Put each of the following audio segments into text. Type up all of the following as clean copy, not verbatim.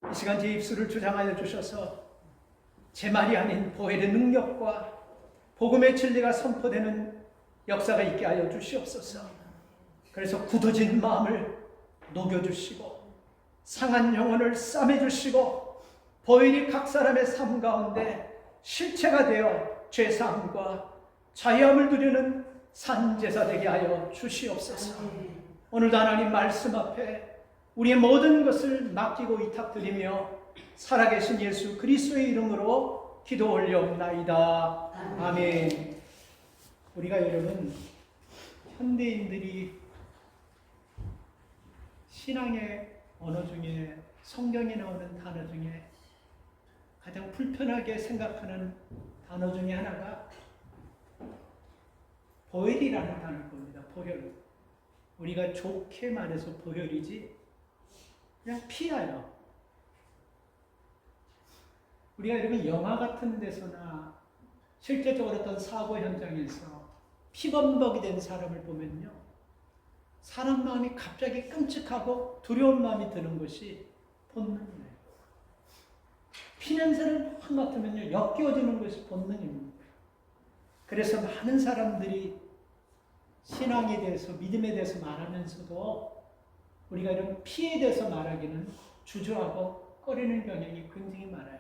이 시간 제 입술을 주장하여 주셔서 제 말이 아닌 보혈의 능력과 복음의 진리가 선포되는 역사가 있게 하여 주시옵소서. 그래서 굳어진 마음을 녹여주시고 상한 영혼을 싸매주시고 보혈이 각 사람의 삶 가운데 실체가 되어 죄사함과 자유함을 누리는 산제사 되게 하여 주시옵소서. 오늘도 하나님 말씀 앞에 우리의 모든 것을 맡기고 위탁드리며 살아계신 예수 그리스도의 이름으로 기도 올려옵나이다. 아멘. 우리가 여러분 현대인들이 신앙의 언어 중에 성경에 나오는 단어 중에 가장 불편하게 생각하는 단어 중에 하나가 보혈이라는 단어일 겁니다. 보혈. 우리가 좋게 말해서 보혈이지 그냥 피야요. 우리가 여러분 영화 같은 데서나 실제적으로 어떤 사고 현장에서 피범벅이 된 사람을 보면요, 사람 마음이 갑자기 끔찍하고 두려운 마음이 드는 것이 본능이에요. 피냄새를 확 맡으면요 역겨워지는 것이 본능입니다. 그래서 많은 사람들이 신앙에 대해서 믿음에 대해서 말하면서도 우리가 이런 피에 대해서 말하기는 주저하고 꺼리는 경향이 굉장히 많아요.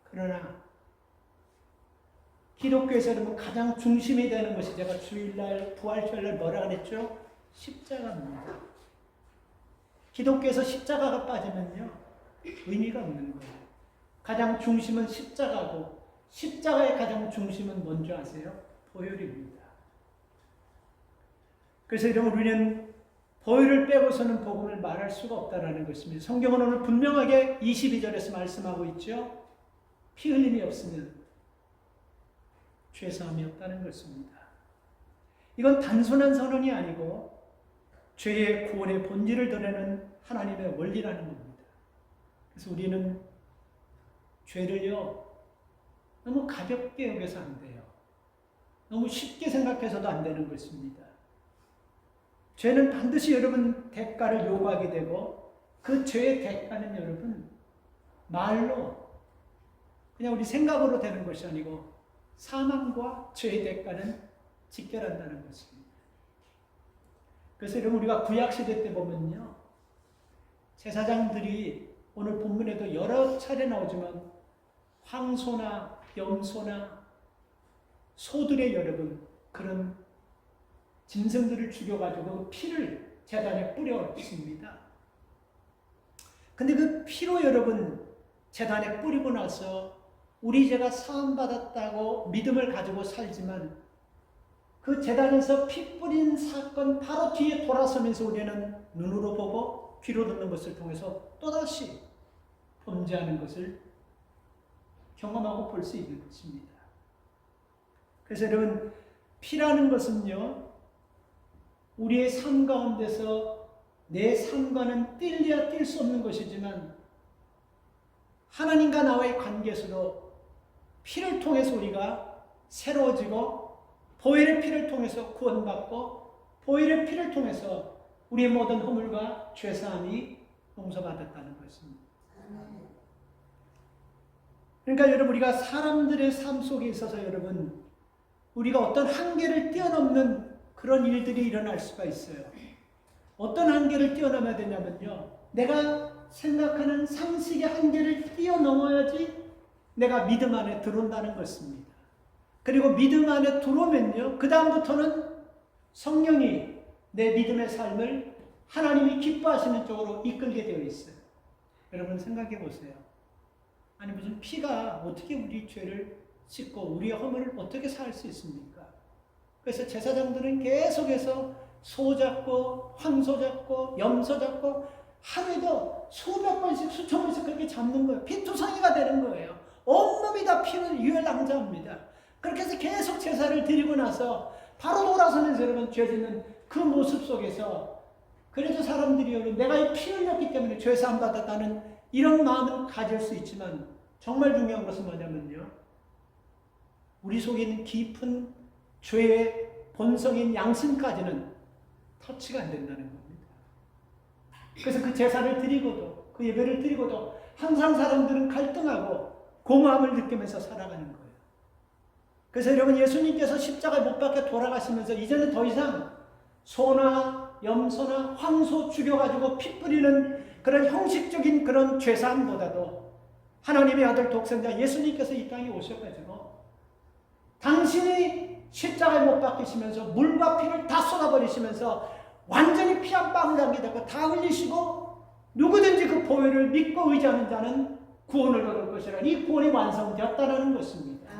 그러나 기독교에서 여러분 가장 중심이 되는 것이 제가 주일날 부활절날 뭐라 그랬죠? 십자가입니다. 기독교에서 십자가가 빠지면요 의미가 없는 거예요. 가장 중심은 십자가고 십자가의 가장 중심은 뭔지 아세요? 보혈입니다. 그래서 여러분 우리는 보혈을 빼고서는 복음을 말할 수가 없다는 것입니다. 성경은 오늘 분명하게 22절에서 말씀하고 있죠. 피 흘림이 없으면 죄사함이 없다는 것입니다. 이건 단순한 선언이 아니고 죄의 구원의 본질을 드러내는 하나님의 원리라는 겁니다. 그래서 우리는 죄를요 너무 가볍게 여겨서 안 돼요. 너무 쉽게 생각해서도 안 되는 것입니다. 죄는 반드시 여러분 대가를 요구하게 되고 그 죄의 대가는 여러분 말로 그냥 우리 생각으로 되는 것이 아니고 사망과 죄의 대가는 직결한다는 것입니다. 그래서 여러분 우리가 구약시대 때 보면요 제사장들이 오늘 본문에도 여러 차례 나오지만 황소나 염소나 소들의 여러분 그런 짐승들을 죽여가지고 피를 제단에 뿌렸습니다. 근데 그 피로 여러분 제단에 뿌리고 나서 우리 죄가 사함받았다고 믿음을 가지고 살지만 그 제단에서 피 뿌린 사건 바로 뒤에 돌아서면서 우리는 눈으로 보고 귀로 듣는 것을 통해서 또다시 범죄하는 것을 경험하고 볼 수 있는 것입니다. 그래서 여러분 피라는 것은요 우리의 삶 가운데서 내 삶과는 뗄래야 뗄 수 없는 것이지만 하나님과 나와의 관계에서도 피를 통해서 우리가 새로워지고 보혈의 피를 통해서 구원받고 보혈의 피를 통해서 우리의 모든 허물과 죄사함이 용서받았다는 것입니다. 그러니까 여러분 우리가 사람들의 삶 속에 있어서 여러분 우리가 어떤 한계를 뛰어넘는 그런 일들이 일어날 수가 있어요. 어떤 한계를 뛰어넘어야 되냐면요 내가 생각하는 상식의 한계를 뛰어넘어야지 내가 믿음 안에 들어온다는 것입니다. 그리고 믿음 안에 들어오면요 그 다음부터는 성령이 내 믿음의 삶을 하나님이 기뻐하시는 쪽으로 이끌게 되어 있어요. 여러분 생각해 보세요. 아니 무슨 피가 어떻게 우리 죄를 씻고 우리의 허물을 어떻게 살 수 있습니까? 그래서 제사장들은 계속해서 소 잡고 황소 잡고 염소 잡고 하루에도 수백 번씩 수천 번씩 그렇게 잡는 거예요. 피투성이가 되는 거예요. 온몸이 다 피를 유혈낭자합니다. 그렇게 해서 계속 제사를 드리고 나서 바로 돌아서면서 여러분 죄 짓는 그 모습 속에서 그래도 사람들이 여러분 내가 이 피 흘렸기 때문에 죄사함 받았다는 이런 마음은 가질 수 있지만 정말 중요한 것은 뭐냐면요 우리 속에 있는 깊은 죄의 본성인 양심까지는 터치가 안 된다는 겁니다. 그래서 그 제사를 드리고도 그 예배를 드리고도 항상 사람들은 갈등하고 공허함을 느끼면서 살아가는 거예요. 그래서 여러분, 예수님께서 십자가에 못 박혀 돌아가시면서 이제는 더 이상 소나 염소나 황소 죽여가지고 피 뿌리는 그런 형식적인 그런 죄사함보다도 하나님의 아들 독생자 예수님께서 이 땅에 오셔가지고 당신이 십자가에 못 박히시면서 물과 피를 다 쏟아버리시면서 완전히 피 한 방울 남기다가 다 흘리시고 누구든지 그 보혈을 믿고 의지하는 자는 구원을 얻을 것이라. 이 구원이 완성되었다는 것입니다.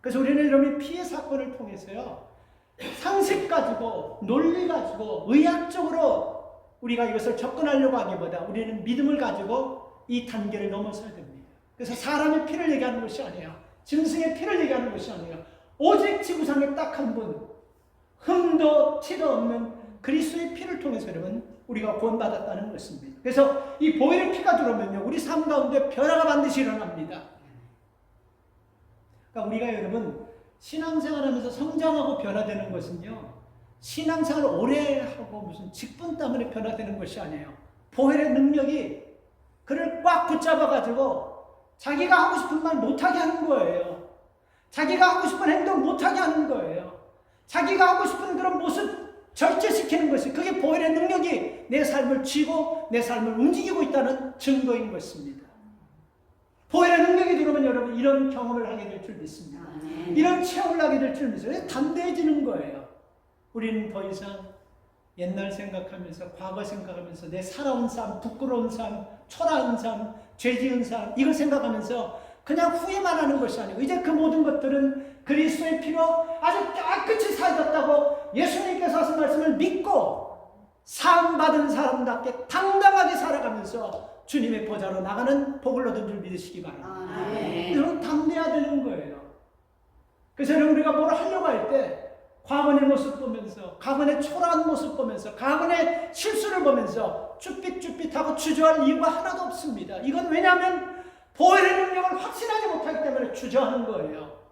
그래서 우리는 여러분 피의 사건을 통해서요, 상식 가지고 논리 가지고 의학적으로 우리가 이것을 접근하려고 하기보다 우리는 믿음을 가지고 이 단계를 넘어서야 됩니다. 그래서 사람의 피를 얘기하는 것이 아니에요. 짐승의 피를 얘기하는 것이 아니에요. 오직 지구상에 딱 한 분, 흠도 티도 없는 그리스도의 피를 통해서 여러분 우리가 구원받았다는 것입니다. 그래서 이 보혈의 피가 들어오면요, 우리 삶 가운데 변화가 반드시 일어납니다. 그러니까 우리가 여러분 신앙생활하면서 성장하고 변화되는 것은요, 신앙생활을 오래 하고 무슨 직분 때문에 변화되는 것이 아니에요. 보혈의 능력이 그를 꽉 붙잡아가지고 자기가 하고 싶은 말 못하게 하는 거예요. 자기가 하고 싶은 행동 못하게 하는 거예요. 자기가 하고 싶은 그런 모습 절제시키는 것이, 그게 보혈의 능력이 내 삶을 쥐고 내 삶을 움직이고 있다는 증거인 것입니다. 보혈의 능력이 들어오면 여러분 이런 경험을 하게 될 줄 믿습니다. 이런 체험을 하게 될 줄 믿어요. 담대해지는 거예요. 우리는 더 이상 옛날 생각하면서, 과거 생각하면서, 내 살아온 삶, 부끄러운 삶, 초라한 삶, 죄 지은 삶, 이걸 생각하면서 그냥 후회만 하는 것이 아니고, 이제 그 모든 것들은 그리스도의 피로 아주 깨끗이 살졌다고 예수님께서 하신 말씀을 믿고 사함받은 사람답게 당당하게 살아가면서 주님의 보좌로 나가는 복을 얻은 줄 믿으시기 바랍니다. 여러분, 담대해야 되는 거예요. 그래서 여러분, 우리가 뭘 하려고 할 때 과거의 모습 보면서, 과거의 초라한 모습 보면서, 과거의 실수를 보면서 쭈삣쭈삣하고 주저할 이유가 하나도 없습니다. 이건 왜냐하면 보혈의 능력을 확신하지 못하기 때문에 주저하는 거예요.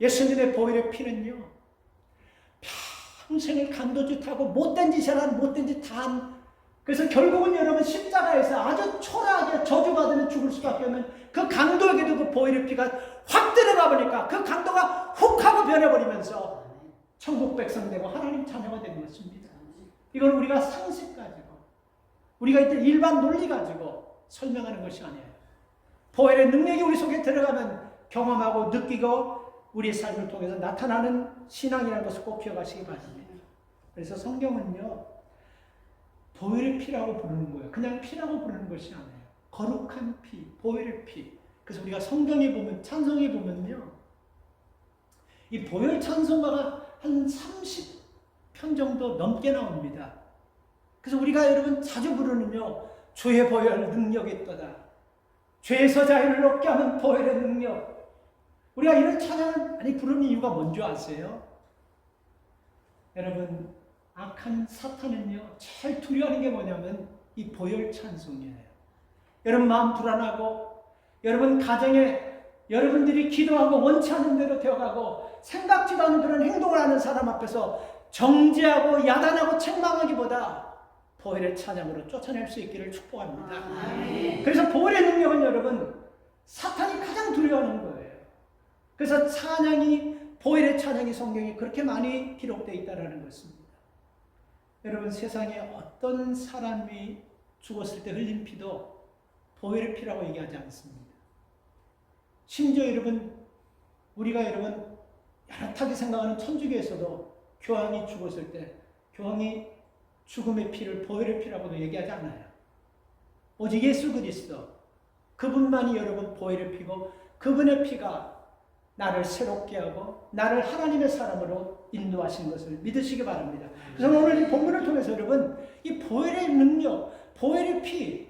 예수님의 보혈의 피는요, 평생을 간도짓하고 못된 짓을 한, 못된 짓 다 한, 그래서 결국은 여러분 십자가에서 아주 초라하게 저주받으면 죽을 수밖에 없는 그 강도에게도 그 보혈의 피가 확 들어가 보니까 그 강도가 훅 하고 변해버리면서 천국 백성 되고 하나님 자녀가 되는 것입니다. 이걸 우리가 상식 가지고, 우리가 이때 일반 논리 가지고 설명하는 것이 아니에요. 보혈의 능력이 우리 속에 들어가면 경험하고 느끼고 우리의 삶을 통해서 나타나는 신앙이라는 것을 꼭 기억하시기 바랍니다. 그래서 성경은요, 보혈의 피라고 부르는 거예요. 그냥 피라고 부르는 것이 아니에요. 거룩한 피, 보혈의 피. 그래서 우리가 성경에 보면, 찬송에 보면요, 이 보혈 찬송가가 한 30편 정도 넘게 나옵니다. 그래서 우리가 여러분 자주 부르는요, 주의 보혈 능력이 있도다, 죄에서 자유를 얻게 하는 보혈의 능력. 우리가 이런 찬양을 많이 부르는 이유가 뭔지 아세요? 여러분, 악한 사탄은요, 제일 두려워하는 게 뭐냐면 이 보혈 찬송이에요. 여러분 마음 불안하고, 여러분 가정에 여러분들이 기도하고 원치 않는 대로 되어가고 생각지도 않은 그런 행동을 하는 사람 앞에서 정죄하고 야단하고 책망하기보다 보혈의 찬양으로 쫓아낼 수 있기를 축복합니다. 그래서 보혈의 능력은 여러분 사탄이 가장 두려워하는 거예요. 그래서 보혈의 찬양이 성경에 그렇게 많이 기록되어 있다는 것입니다. 여러분, 세상에 어떤 사람이 죽었을 때 흘린 피도 보혈의 피라고 얘기하지 않습니다. 심지어 여러분, 우리가 여러분 야릇하게 생각하는 천주교에서도 교황이 죽었을 때 교황이 죽음의 피를 보혈의 피라고도 얘기하지 않아요. 오직 예수 그리스도, 그분만이 여러분 보혈의 피고, 그분의 피가 나를 새롭게 하고 나를 하나님의 사람으로 인도하신 것을 믿으시기 바랍니다. 그래서 오늘 이 본문을 통해서 여러분, 이 보혈의 능력, 보혈의 피,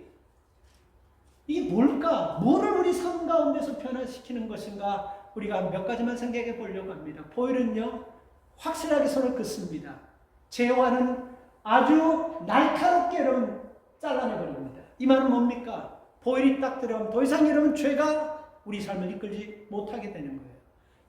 이게 뭘까? 뭐를 우리 삶 가운데서 변화시키는 것인가? 우리가 몇 가지만 생각해 보려고 합니다. 보혈은요, 확실하게 손을 긋습니다. 죄와는 아주 날카롭게 여러분 잘라내버립니다. 이 말은 뭡니까? 보혈이 딱 들어오면 더 이상 여러분 죄가 우리 삶을 이끌지 못하게 되는 거예요.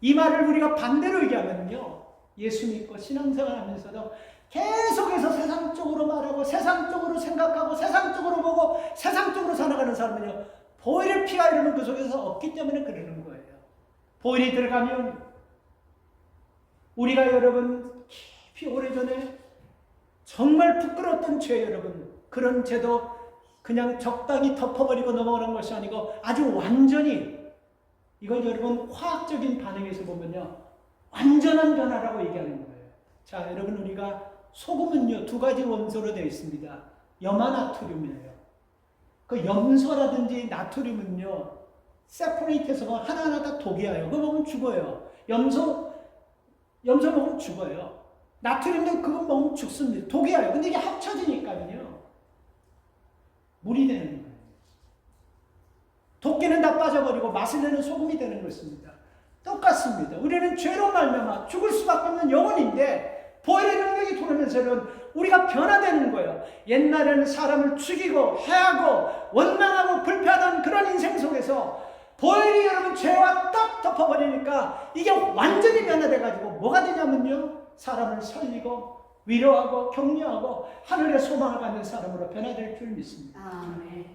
이 말을 우리가 반대로 얘기하면요, 예수 믿고 신앙생활 하면서도 계속해서 세상적으로 말하고 세상적으로 생각하고 세상적으로 보고 세상적으로 살아가는 사람은요, 보혈의 피가 이러면 그 속에서 없기 때문에 그러는 거예요. 보혈이 들어가면 우리가 여러분 깊이 오래전에 정말 부끄러웠던 죄, 여러분, 그런 죄도 그냥 적당히 덮어버리고 넘어가는 것이 아니고 아주 완전히, 이걸 여러분 화학적인 반응에서 보면요, 완전한 변화라고 얘기하는 거예요. 자, 여러분, 우리가 소금은요, 두 가지 원소로 되어 있습니다. 염화나트륨이에요. 그 염소라든지 나트륨은요, 세퍼레이트해서 하나하나 다 독이에요. 그거 먹으면 죽어요. 염소 먹으면 죽어요. 나트륨도 그거 먹으면 죽습니다. 독이에요. 근데 이게 합쳐지니까요, 물이 되는 거예요. 도끼는 다 빠져버리고 맛을 내는 소금이 되는 것입니다. 똑같습니다. 우리는 죄로 말미암아 죽을 수밖에 없는 영혼인데 보혈의 능력이 들어오면서는 우리가 변화되는 거예요. 옛날에는 사람을 죽이고 해하고 원망하고 불평하던 그런 인생 속에서 보혈이 여러분 죄와 딱 덮어버리니까 이게 완전히 변화돼가지고 뭐가 되냐면요, 사람을 살리고 위로하고 격려하고 하늘의 소망을 갖는 사람으로 변화될 줄 믿습니다.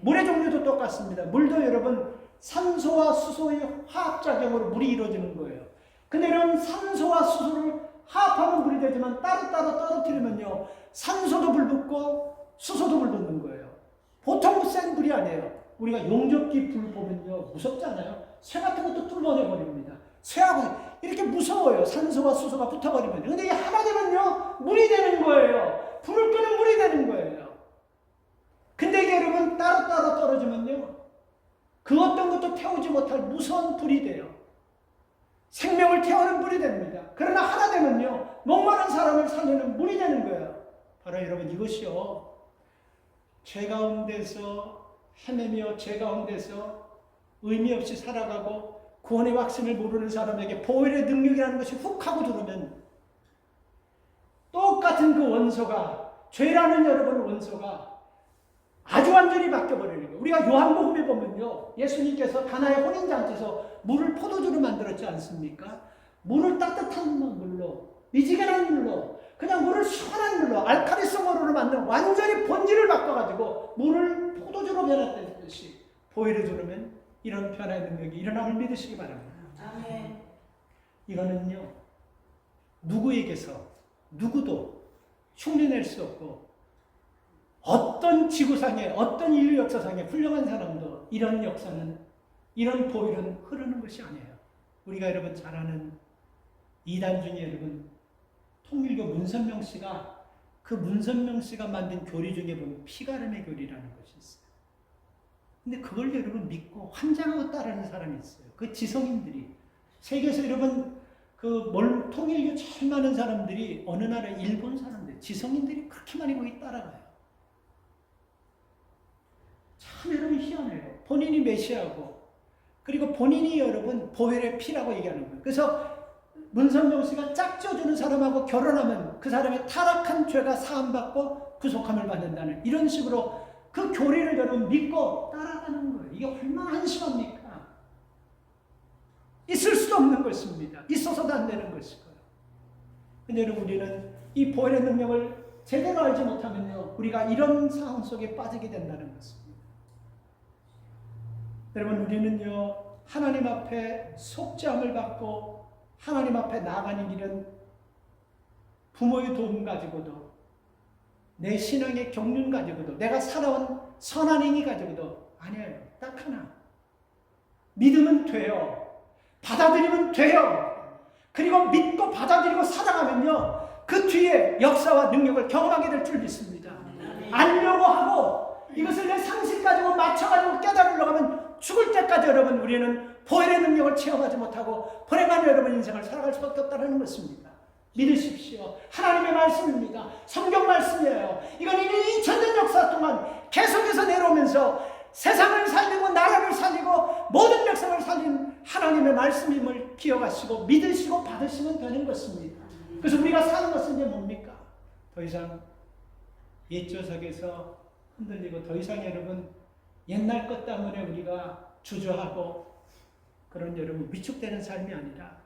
물의 종류도 똑같습니다. 물도 여러분 산소와 수소의 화학작용으로 물이 이루어지는 거예요. 근데 이런 산소와 수소를 화합하면 물이 되지만 따로따로 떨어뜨리면요, 산소도 불붙고 수소도 불붙는 거예요. 보통 센 불이 아니에요. 우리가 용접기 불 보면요, 무섭잖아요. 쇠 같은 것도 뚫어내버립니다. 쇠하고 이렇게 무서워요. 산소와 수소가 붙어버리면. 근데 이게 하나 되면요, 물이 되는 거예요. 불을 끄는 물이 되는 거예요. 근데 이게 여러분 따로따로 떨어지면요, 그 어떤 것도 태우지 못할 무서운 불이 돼요. 생명을 태우는 불이 됩니다. 그러나 하나 되면요, 목마른 사람을 살리는 물이 되는 거예요. 바로 여러분 이것이요, 죄 가운데서 헤매며 죄 가운데서 의미 없이 살아가고 구원의 확신을 모르는 사람에게 보혈의 능력이라는 것이 훅 하고 들어오면 똑같은 그 원소가, 죄라는 여러분 원소가 아주 완전히 바뀌어버리는 거예요. 우리가 요한복음에 보면요, 예수님께서 가나의 혼인잔치에서 물을 포도주로 만들었지 않습니까? 물을 따뜻한 물로, 미지근한 물로, 그냥 물을 시원한 물로, 알칼리성으로 만든 완전히 본질을 바꿔가지고 물을 포도주로 변화됐듯이 보혈을 주르면 이런 변화의 능력이 일어남을 믿으시기 바랍니다. 아멘. 이거는요, 누구에게서 누구도 흉내낼 수 없고 어떤 지구상에 어떤 인류 역사상에 훌륭한 사람도 이런 역사는, 이런 보혈은 흐르는 것이 아니에요. 우리가 여러분 잘 아는 이단 중에 여러분 통일교 문선명 씨가, 그 문선명 씨가 만든 교리 중에 보면 피가름의 교리라는 것이 있어요. 근데 그걸 여러분 믿고 환장하고 따르는 사람이 있어요. 그 지성인들이, 세계에서 여러분 그 통일교 제일 많은 사람들이 어느 나라 일본 사람들, 지성인들이 그렇게 많이 거기 따라가요. 참 여러분 희한해요. 본인이 메시아고, 그리고 본인이 여러분 보혈의 피라고 얘기하는 거예요. 그래서 문선명 씨가 짝져주는 사람하고 결혼하면 그 사람의 타락한 죄가 사함받고 구속함을 받는다는 이런 식으로 그 교리를 여러분 믿고 따라가는 거예요. 이게 얼마나 한심합니까? 있을 수도 없는 것입니다. 있어서도 안 되는 것이고요. 근데 여러분 우리는 이 보혈의 능력을 제대로 알지 못하면요, 우리가 이런 상황 속에 빠지게 된다는 것입니다. 여러분 우리는요, 하나님 앞에 속죄함을 받고 하나님 앞에 나아가는 길은 부모의 도움 가지고도, 내 신앙의 경륜 가지고도, 내가 살아온 선한 행위 가지고도 아니에요. 딱 하나, 믿으면 돼요. 받아들이면 돼요. 그리고 믿고 받아들이고 살아가면요, 그 뒤에 역사와 능력을 경험하게 될 줄 믿습니다. 알려고 하고 이것을 내 상식 가지고 맞춰가지고 깨달으려고 하면 죽을 때까지 여러분 우리는 보혈의 능력을 체험하지 못하고 불행한 여러분 인생을 살아갈 수밖에 없다는 것입니다. 믿으십시오. 하나님의 말씀입니다. 성경 말씀이에요. 이건 이미 2000년 역사 동안 계속해서 내려오면서 세상을 살리고 나라를 살리고 모든 백성을 살린 하나님의 말씀임을 기억하시고 믿으시고 받으시면 되는 것입니다. 그래서 우리가 사는 것은 이제 뭡니까? 더 이상 옛조석에서 흔들리고 더 이상 여러분 옛날 것 때문에 우리가 주저하고 그런 여러분 위축되는 삶이 아니라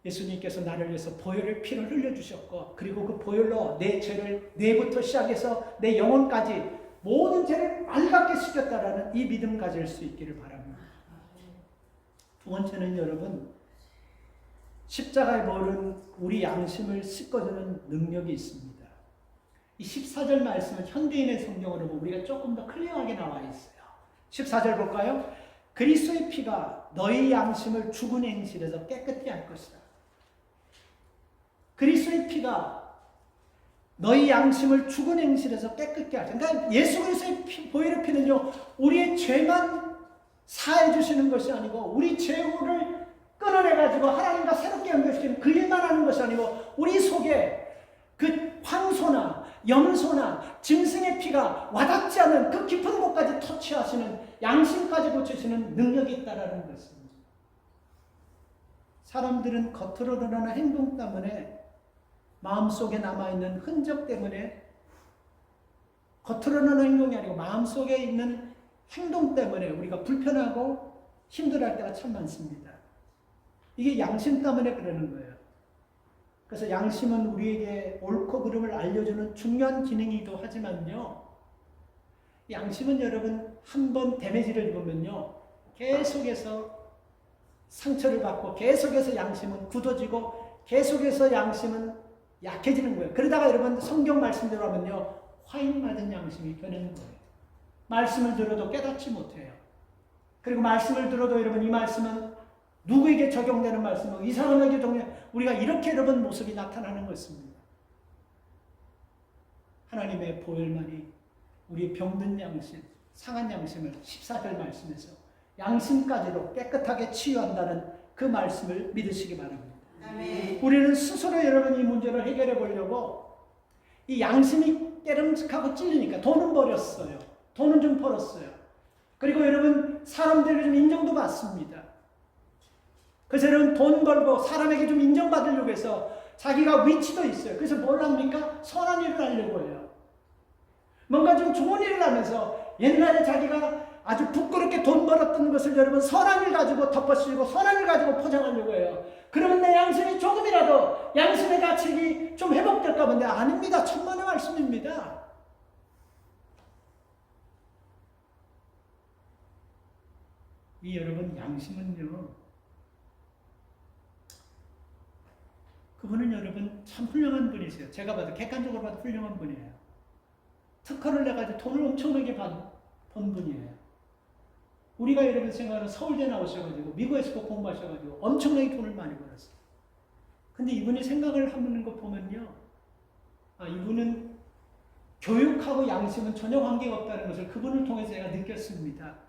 예수님께서 나를 위해서 보혈의 피를 흘려주셨고 그리고 그 보혈로 내 죄를 뇌부터 시작해서 내 영혼까지 모든 죄를 맑게 씻겼다라는 이 믿음 가질 수 있기를 바랍니다. 두 번째는 여러분, 십자가의 보혈은 우리 양심을 씻어주는 능력이 있습니다. 이 14절 말씀은 현대인의 성경으로 보면 우리가 조금 더 클리어하게 나와 있어요. 14절 볼까요? 그리스도의 피가 너희 양심을 죽은 행실에서 깨끗게 할 것이다. 그리스도의 피가 너희 양심을 죽은 행실에서 깨끗게 하죠. 그러니까 예수 그리스도의 보혈의 피는요, 우리의 죄만 사해 주시는 것이 아니고 우리 죄를 끊어내가지고 하나님과 새롭게 연결시키는 그 일만 하는 것이 아니고 우리 속에 그 황소나 염소나 짐승의 피가 와닿지 않은 그 깊은 곳까지 터치하시는, 양심까지 고치시는 능력이 있다는 것입니다. 사람들은 겉으로 드러나는 행동 때문에, 마음속에 남아있는 흔적 때문에, 겉으로 드러나는 행동이 아니고 마음속에 있는 행동 때문에 우리가 불편하고 힘들어할 때가 참 많습니다. 이게 양심 때문에 그러는 거예요. 그래서 양심은 우리에게 옳고 그름을 알려주는 중요한 기능이기도 하지만요, 양심은 여러분 한번 데미지를 입으면요 계속해서 상처를 받고 계속해서 양심은 굳어지고 계속해서 양심은 약해지는 거예요. 그러다가 여러분 성경 말씀대로 하면요 화인 맞은 양심이 되는 거예요. 말씀을 들어도 깨닫지 못해요. 그리고 말씀을 들어도 여러분 이 말씀은 누구에게 적용되는 말씀이고 이 사람에게 적용, 우리가 이렇게 여러분 모습이 나타나는 것입니다. 하나님의 보혈만이 우리 병든 양심, 상한 양심을 14절 말씀에서 양심까지도 깨끗하게 치유한다는 그 말씀을 믿으시기 바랍니다. 아멘. 우리는 스스로 여러분 이 문제를 해결해 보려고 이 양심이 깨름직하고 찔리니까 돈은 버렸어요. 돈은 좀 벌었어요. 그리고 여러분 사람들이 좀 인정도 받습니다. 그래서 여러분 돈 벌고 사람에게 좀 인정받으려고 해서 자기가 위치도 있어요. 그래서 뭘 합니까? 선한 일을 하려고 해요. 뭔가 좀 좋은 일을 하면서 옛날에 자기가 아주 부끄럽게 돈 벌었던 것을 여러분 선한 일 가지고 덮어씌우고 선한 일 가지고 포장하려고 해요. 그러면 내 양심이 조금이라도 양심의 가책이 좀 회복될까 본데 아닙니다. 천만의 말씀입니다. 이 여러분 양심은요, 그분은 여러분 참 훌륭한 분이세요. 제가 봐도 객관적으로 봐도 훌륭한 분이에요. 특허를 내가지고 돈을 엄청나게 번 분이에요. 우리가 여러분 생각하는 서울대 나오셔가지고 미국에서 공부하셔가지고 엄청나게 돈을 많이 벌었어요. 근데 이분이 생각을 하는 거 보면요, 이분은 교육하고 양심은 전혀 관계가 없다는 것을 그분을 통해서 제가 느꼈습니다.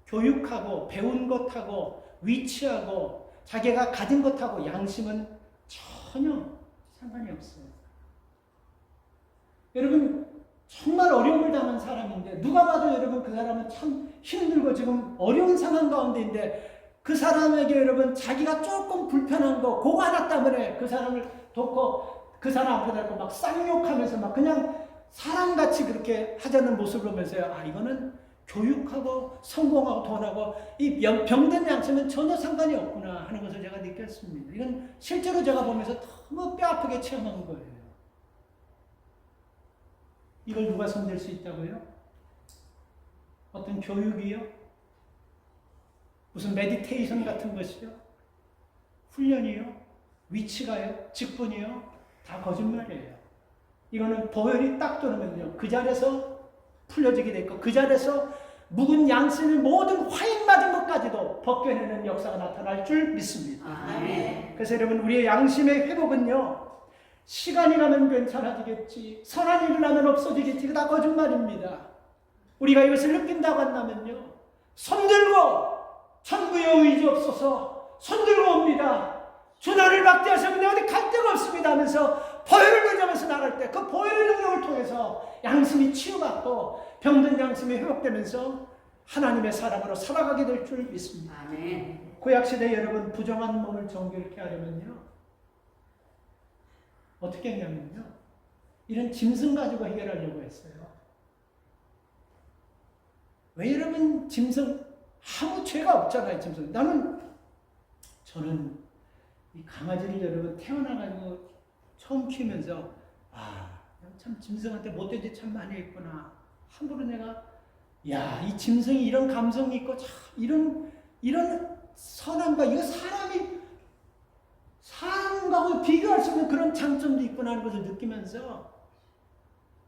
교육하고 배운 것하고 위치하고 자기가 가진 것하고 양심은 전혀 상관이 없어요. 여러분 정말 어려움을 당한 사람인데 누가 봐도 여러분 그 사람은 참 힘들고 지금 어려운 상황 가운데인데 그 사람에게 여러분 자기가 조금 불편한 거 그거 하나 때문에 그 사람을 돕고 그 사람 앞에 대고 막 쌍욕하면서 막 그냥 사람같이 그렇게 하자는 모습을 보면서요, 이거는 교육하고 성공하고 돈하고 이 병든 양심은 전혀 상관이 없구나 하는 것을 제가 느꼈습니다. 이건 실제로 제가 보면서 너무 뼈아프게 체험한 거예요. 이걸 누가 손댈 수 있다고요? 어떤 교육이요? 무슨 메디테이션 같은 것이요? 훈련이요? 위치가요? 직분이요? 다 거짓말이에요. 이거는 보혈이 딱 들어오면요 그 자리에서 풀려지게 됐고 그 자리에서 묵은 양심의 모든 화인 맞은 것까지도 벗겨내는 역사가 나타날 줄 믿습니다. 아멘. 그래서 여러분 우리의 양심의 회복은요 시간이 가면 괜찮아지겠지, 선한 일을 하면 없어지겠지, 그거 다 거짓말입니다. 우리가 이것을 느낀다고 한다면요 손들고 천부여 의지 없어서 손들고 옵니다. 주 나를 막대하시면 어디 갈 데가 없습니다 하면서 보혈을 의지하면서 나갈 때 그 보혈의 능력을 통해서 양심이 치유받고 병든 양심이 회복되면서 하나님의 사람으로 살아가게 될 줄 믿습니다. 아멘. 구약시대 여러분 부정한 몸을 정결케 하려면요 어떻게 했냐면요 이런 짐승 가지고 해결하려고 했어요. 왜 여러분 짐승 아무 죄가 없잖아요. 짐승. 저는 이 강아지를 여러분 태어나가지고 처음 키우면서 참 짐승한테 못된 짓 참 많이 했구나. 함부로 내가 이 짐승이 이런 감성이 있고 참 이런 선함과 이거 사람하고 비교할 수 없는 그런 장점도 있구나 하는 것을 느끼면서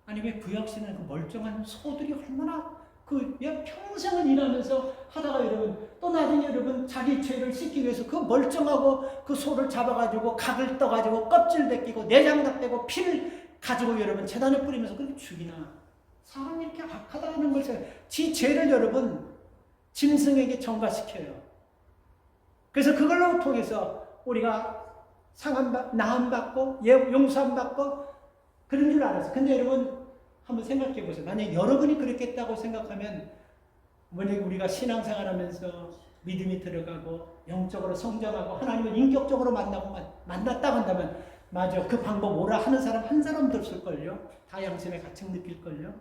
아니 왜 구약시대는 그 멀쩡한 소들이 얼마나 평생을 일하면서 하다가 여러분 또 나중에 여러분 자기 죄를 씻기 위해서 그 멀쩡하고 그 소를 잡아가지고 각을 떠가지고 껍질 벗기고 내장 다 빼고 피를 가지고 여러분 제단에 뿌리면서 그렇게 죽이나. 사람이 이렇게 악하다는 것을 지 죄를 여러분 짐승에게 전가시켜요. 그래서 그걸로 통해서 우리가 나음받고 용서함받고 그런 줄 알았어. 근데 여러분 한번 생각해 보세요. 만약에 여러분이 그렇겠다고 생각하면 만약에 우리가 신앙생활하면서 믿음이 들어가고 영적으로 성장하고 하나님을 인격적으로 만났다고 한다면 맞아. 그 방법 오라 하는 사람 한 사람도 없을걸요. 다 양심의 가책 느낄걸요.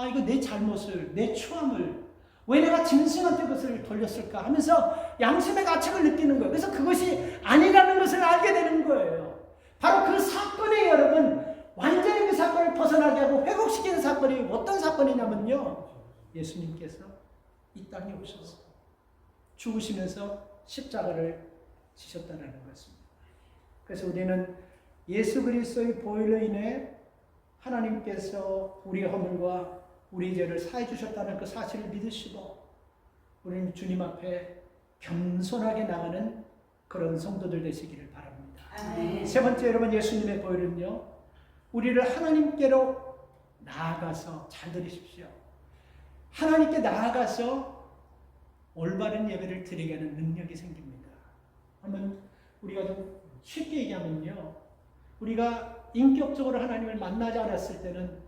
이거 내 잘못을 내 추함을 왜 내가 짐승한테 그것을 돌렸을까 하면서 양심의 가책을 느끼는 거예요. 그래서 그것이 아니라는 것을 알게 되는 거예요. 바로 그 사건이 여러분 완전히 그 사건을 벗어나게 하고 회복시키는 사건이 어떤 사건이냐면요. 예수님께서 이 땅에 오셔서 죽으시면서 십자가를 지셨다는 것입니다. 그래서 우리는 예수 그리스도의 보혈로 인해 하나님께서 우리의 허물과 우리 죄를 사해 주셨다는 그 사실을 믿으시고 우리는 주님 앞에 겸손하게 나가는 그런 성도들 되시기를 바랍니다. 아멘. 세 번째 여러분 예수님의 보혈은요. 우리를 하나님께로 나아가서 잘 들으십시오. 하나님께 나아가서 올바른 예배를 드리게 하는 능력이 생깁니다. 한번 우리가 좀 쉽게 얘기하면요. 우리가 인격적으로 하나님을 만나지 않았을 때는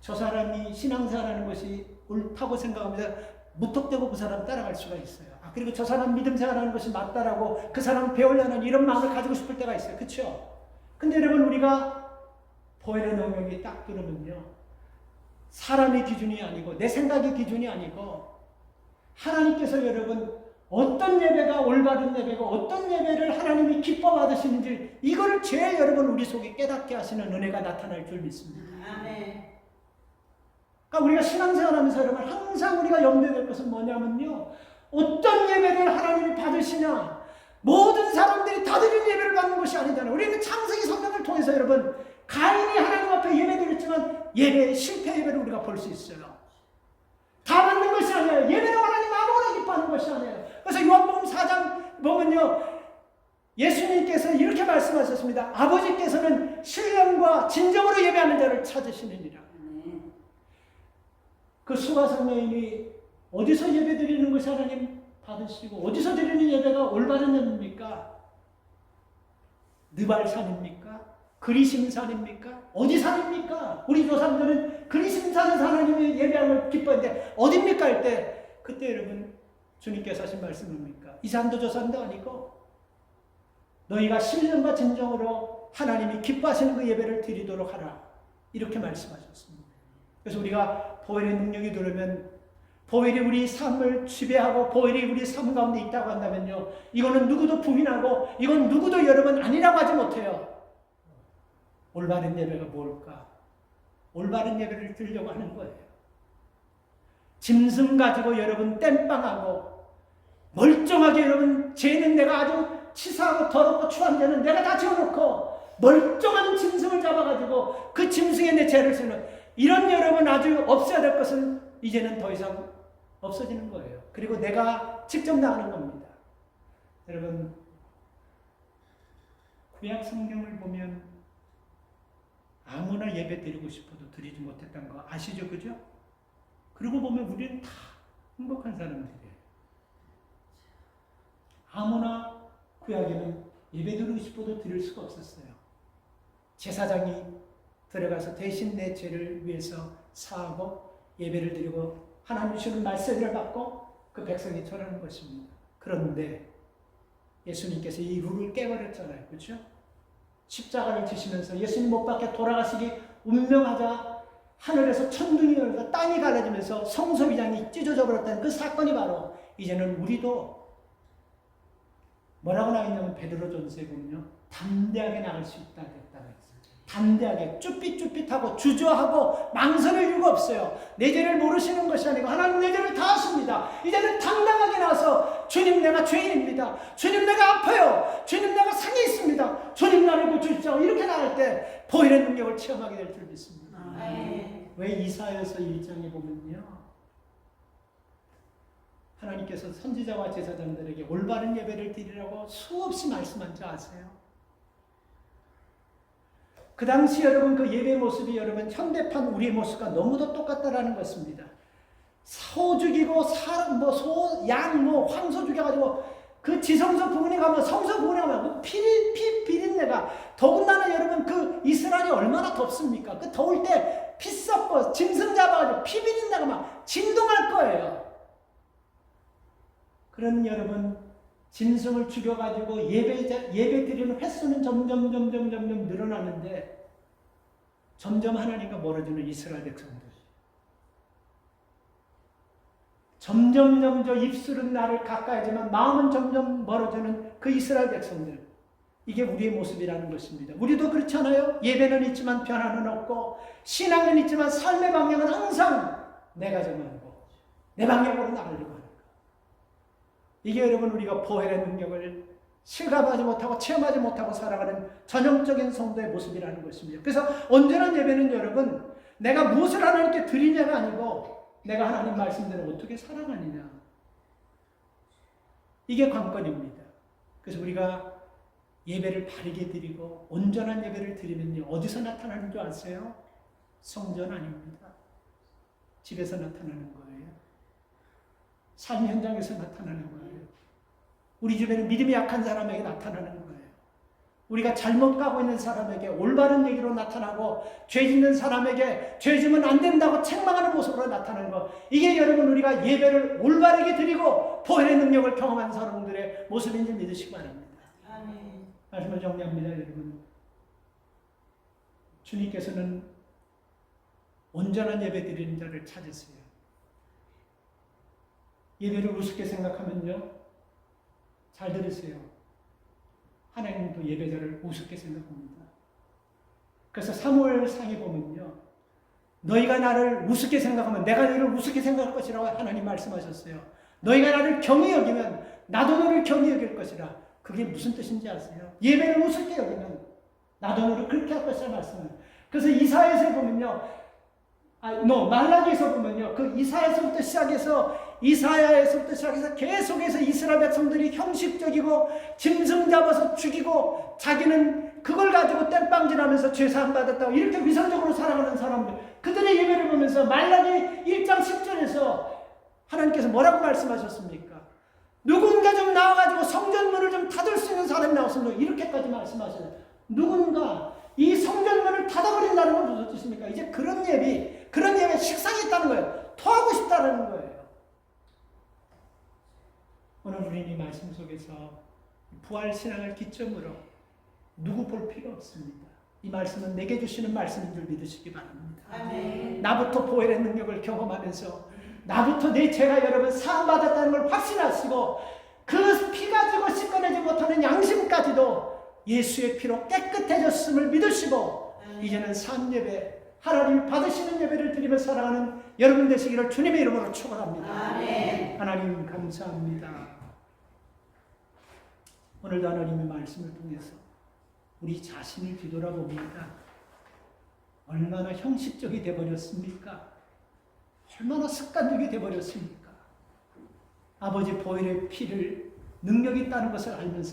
저 사람이 신앙생활하는 것이 옳다고 생각하면서 무턱대고 그 사람 따라갈 수가 있어요. 그리고 저 사람 믿음 생활하는 것이 맞다라고 그 사람 배우려는 이런 마음을 가지고 싶을 때가 있어요. 그렇죠? 근데 여러분 우리가 보혈의 능력이 딱 들으면요. 사람의 기준이 아니고 내 생각의 기준이 아니고 하나님께서 여러분 어떤 예배가 올바른 예배고 어떤 예배를 하나님이 기뻐 받으시는지 이거를 제일 여러분 우리 속에 깨닫게 하시는 은혜가 나타날 줄 믿습니다. 아멘. 그러니까 우리가 신앙생활하면서 여러분 항상 우리가 염두에 될 것은 뭐냐면요. 어떤 예배를 하나님이 받으시냐. 모든 사람들이 다 드리는 예배를 받는 것이 아니잖아요. 우리는 창세기 성경을 통해서 여러분 가인이 하나님 앞에 예배드렸지만 실패 예배를 우리가 볼 수 있어요. 다 받는 것이 아니에요. 예배는 하나님 아무거나 기뻐하는 것이 아니에요. 그래서 요한복음 4장 보면요. 예수님께서 이렇게 말씀하셨습니다. 아버지께서는 신령과 진정으로 예배하는 자를 찾으시느니라. 그 수가성 여인이 어디서 예배 드리는 것이 하나님 받으시고 어디서 드리는 예배가 올바른 예배입니까? 느발산입니까? 그리심산입니까? 어디 산입니까? 우리 조상들은 그리심산에서 하나님의 예배함을 기뻐했는데 어딥니까? 할 때 그때 여러분 주님께서 하신 말씀은 뭡니까? 이 산도 저 산도 아니고 너희가 신령과 진정으로 하나님이 기뻐하시는 그 예배를 드리도록 하라. 이렇게 말씀하셨습니다. 그래서 우리가 보혈의 능력이 들으면 보혈이 우리 삶을 지배하고 보혈이 우리 삶 가운데 있다고 한다면요. 이거는 누구도 부인하고 이건 누구도 여러분 아니라고 하지 못해요. 올바른 예배가 뭘까? 올바른 예배를 드리려고 하는 거예요. 짐승 가지고 여러분 땜빵하고 멀쩡하게 여러분 죄는 내가 아주 치사하고 더럽고 추한 죄는 내가 다 지어놓고 멀쩡한 짐승을 잡아가지고 그 짐승에 내 죄를 쓰는 이런 여러분 아주 없어야 될 것은 이제는 더 이상 없어지는 거예요. 그리고 내가 직접 나가는 겁니다. 여러분 구약 성경을 보면 아무나 예배 드리고 싶어도 드리지 못했다는 거 아시죠? 그죠? 그리고 보면 우리는 다 행복한 사람들이에요. 아무나 구약에는 예배 드리고 싶어도 드릴 수가 없었어요. 제사장이 들어가서 대신 내 죄를 위해서 사하고 예배를 드리고 하나님 주시는 말씀을 받고 그 백성이 전하는 것입니다. 그런데 예수님께서 이 룰을 깨버렸잖아요. 그렇죠? 십자가를 지시면서 예수님 못 박혀 돌아가시기 운명하자 하늘에서 천둥이 열려 땅이 갈라지면서 성소비장이 찢어져 버렸다는 그 사건이 바로 이제는 우리도 뭐라고 나있냐면 베드로전서에 보면요, 담대하게 나갈 수 있다 그랬다고 했어요. 담대하게 쭈삣쭈삣하고 주저하고 망설일 이유가 없어요. 내 죄를 모르시는 것이 아니고 하나님 내 죄를 다 아십니다. 이제는 당당하게 나와서 주님 내가 죄인입니다. 주님 내가 아파요. 주님 내가 상해 있습니다. 주님 나를 고쳐주시오. 이렇게 나갈 때 보혈의 능력을 체험하게 될 줄 믿습니다. 왜 이사야서 1장에 보면요, 하나님께서 선지자와 제사장들에게 올바른 예배를 드리라고 수없이 말씀한 줄 아세요? 그 당시 여러분 그 예배 모습이 여러분 현대판 우리의 모습과 너무도 똑같다라는 것입니다. 소 죽이고 사람 소, 양 황소 죽여가지고 그 지성소 부분에 가면 성소 부분에 가면 피 비린내가, 더군다나 여러분 그 이스라엘이 얼마나 덥습니까? 그 더울 때 피 썩고 짐승 잡아가지고 피 비린내가 막 진동할 거예요. 그런 여러분 짐승을 죽여가지고 예배 드리는 횟수는 점점 늘어나는데 점점 하나님과 멀어지는 이스라엘 백성들, 점점 입술은 나를 가까이지만 마음은 점점 멀어지는 그 이스라엘 백성들, 이게 우리의 모습이라는 것입니다. 우리도 그렇잖아요. 예배는 있지만 변화는 없고 신앙은 있지만 삶의 방향은 항상 내가 정하고 내 방향으로 나가려고 하는 것. 이게 여러분 우리가 보혈의 능력을 실감하지 못하고 체험하지 못하고 살아가는 전형적인 성도의 모습이라는 것입니다. 그래서 온전한 예배는 여러분 내가 무엇을 하나님께 드리냐가 아니고 내가 하나님 말씀대로 어떻게 살아가느냐, 이게 관건입니다. 그래서 우리가 예배를 바르게 드리고 온전한 예배를 드리면요, 어디서 나타나는 줄 아세요? 성전 아닙니다. 집에서 나타나는 거예요. 삶 현장에서 나타나는 거예요. 우리 주변에 믿음이 약한 사람에게 나타나는 거예요. 우리가 잘못 가고 있는 사람에게 올바른 얘기로 나타나고 죄 짓는 사람에게 죄 지면 안 된다고 책망하는 모습으로 나타나는 것, 이게 여러분 우리가 예배를 올바르게 드리고 보혈의 능력을 경험한 사람들의 모습인지 믿으시기 바랍니다. 아멘. 말씀을 정리합니다. 여러분, 주님께서는 온전한 예배 드리는 자를 찾으세요. 예배를 우습게 생각하면요, 잘 들으세요, 하나님도 예배자를 우습게 생각합니다. 그래서 사무엘상에 보면요, 너희가 나를 우습게 생각하면 내가 너희를 우습게 생각할 것이라고 하나님 말씀하셨어요. 너희가 나를 경히 여기면 나도 너를 경히 여길 것이라. 그게 무슨 뜻인지 아세요? 예배를 우습게 여기면 나도 너를 그렇게 할 것이라 말씀을. 그래서 이사야에서 보면요, 말라기에서 보면요, 그 이사야에서부터 시작해서 계속해서 이스라엘 백성들이 형식적이고 짐승 잡아서 죽이고 자기는 그걸 가지고 땜빵질하면서 죄사함 받았다고 이렇게 위선적으로 살아가는 사람들, 그들의 예배를 보면서 말라기 1장 10절에서 하나님께서 뭐라고 말씀하셨습니까? 누군가 좀 나와가지고 성전문을 좀 닫을 수 있는 사람이 나왔습니다. 이렇게까지 말씀하셔요. 누군가 이 성전문을 닫아버린다는 건 무슨 뜻입니까? 이제 그런 예배 식상이 있다는 거예요. 토하고 싶다는 거예요. 오늘 우리는 이 말씀 속에서 부활신앙을 기점으로 누구 볼 필요 없습니다. 이 말씀은 내게 주시는 말씀인 줄 믿으시기 바랍니다. 아멘. 나부터 보혈의 능력을 경험하면서 나부터 내 죄가 여러분 사함받았다는 걸 확신하시고 그 피 가지고 씻어내지 못하는 양심까지도 예수의 피로 깨끗해졌음을 믿으시고 이제는 산 예배, 하나님 받으시는 예배를 드리며 살아가는 여러분 되시기를 주님의 이름으로 축원합니다. 아멘. 하나님 감사합니다. 오늘도 하나님의 말씀을 통해서 우리 자신을 뒤돌아봅니다. 얼마나 형식적이 되어버렸습니까? 얼마나 습관적이 되어버렸습니까? 아버지 보혈의 피를 능력이 있다는 것을 알면서